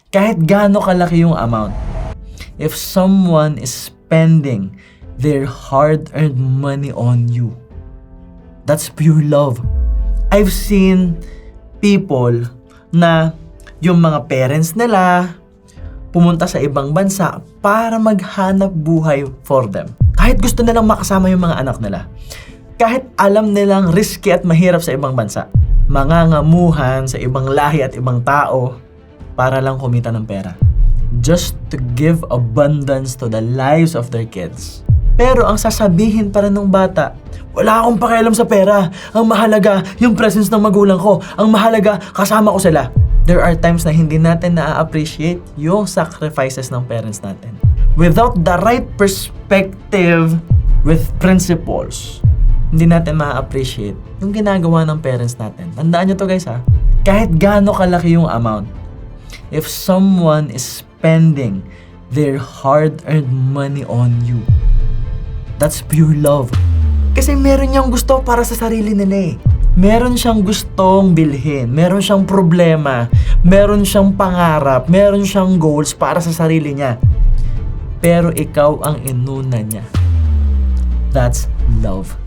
Kahit gaano kalaki yung amount, if someone is spending their hard-earned money on you, that's pure love. I've seen people na yung mga parents nila pumunta sa ibang bansa para maghanap buhay for them. Kahit gusto nilang makasama yung mga anak nila. Kahit alam nilang risky at mahirap sa ibang bansa. Mangangamuhan sa ibang lahi at ibang tao para lang kumita ng pera. Just to give abundance to the lives of their kids. Pero ang sasabihin pa rin ng bata, wala akong pakialam sa pera. Ang mahalaga, yung presence ng magulang ko. Ang mahalaga, kasama ko sila. There are times na hindi natin na-appreciate yung sacrifices ng parents natin. Without the right perspective with principles, hindi natin ma-appreciate yung ginagawa ng parents natin. Tandaan nyo to guys ha. Kahit gaano kalaki yung amount, if someone is spending their hard-earned money on you, that's pure love. Kasi meron niyang gusto para sa sarili nila eh. Meron siyang gustong bilhin, meron siyang problema, meron siyang pangarap, meron siyang goals para sa sarili niya. Pero ikaw ang inuna niya. That's love.